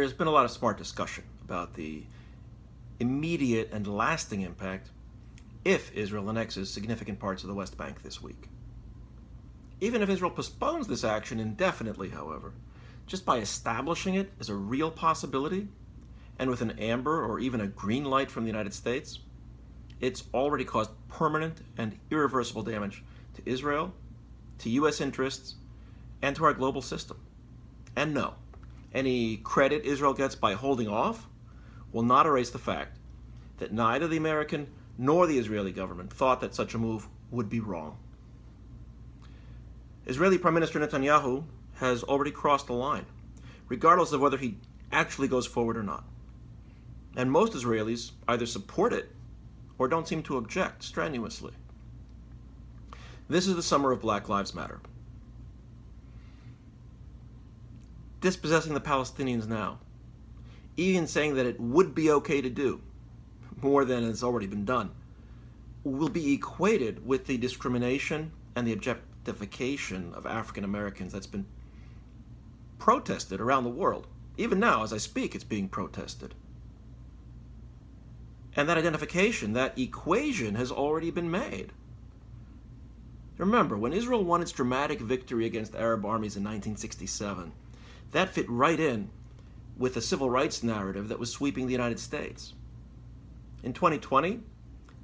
There's been a lot of smart discussion about the immediate and lasting impact if Israel annexes significant parts of the West Bank this week. Even if Israel postpones this action indefinitely, however, just by establishing it as a real possibility, and with an amber or even a green light from the United States, it's already caused permanent and irreversible damage to Israel, to U.S. interests, and to our global system. And no, any credit Israel gets by holding off will not erase the fact that neither the American nor the Israeli government thought that such a move would be wrong. Israeli Prime Minister Netanyahu has already crossed the line, regardless of whether he actually goes forward or not. And most Israelis either support it or don't seem to object strenuously. This is the summer of Black Lives Matter. Dispossessing the Palestinians now, even saying that it would be okay to do, more than has already been done, will be equated with the discrimination and the objectification of African Americans that's been protested around the world. Even now, as I speak, it's being protested. And that identification, that equation has already been made. Remember, when Israel won its dramatic victory against Arab armies in 1967, that fit right in with the civil rights narrative that was sweeping the United States. In 2020,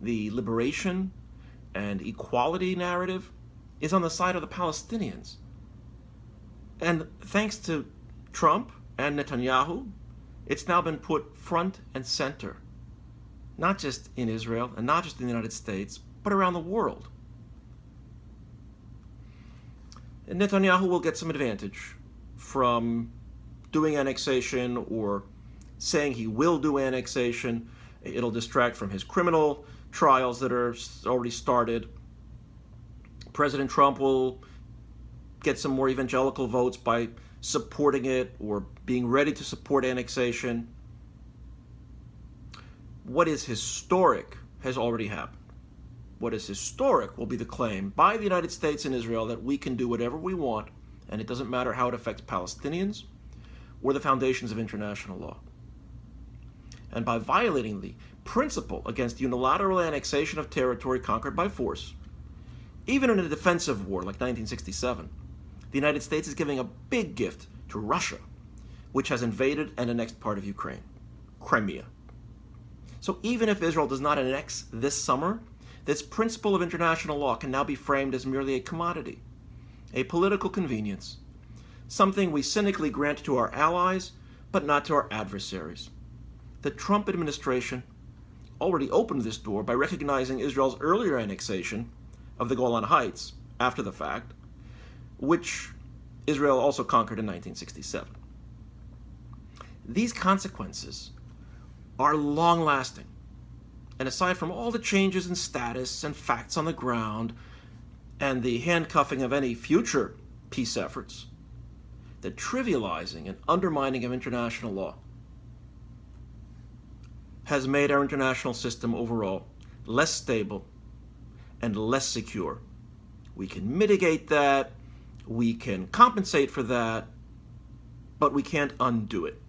the liberation and equality narrative is on the side of the Palestinians. And thanks to Trump and Netanyahu, it's now been put front and center, not just in Israel and not just in the United States, but around the world. And Netanyahu will get some advantage from doing annexation or saying he will do annexation. It'll distract from his criminal trials that are already started. President Trump will get some more evangelical votes by supporting it or being ready to support annexation. What is historic has already happened. What is historic will be the claim by the United States and Israel that we can do whatever we want, and it doesn't matter how it affects Palestinians or the foundations of international law. And by violating the principle against unilateral annexation of territory conquered by force, even in a defensive war like 1967, the United States is giving a big gift to Russia, which has invaded and annexed part of Ukraine, Crimea. So even if Israel does not annex this summer, this principle of international law can now be framed as merely a commodity, a political convenience, something we cynically grant to our allies, but not to our adversaries. The Trump administration already opened this door by recognizing Israel's earlier annexation of the Golan Heights after the fact, which Israel also conquered in 1967. These consequences are long-lasting, and aside from all the changes in status and facts on the ground and the handcuffing of any future peace efforts, the trivializing and undermining of international law has made our international system overall less stable and less secure. We can mitigate that, we can compensate for that, but we can't undo it.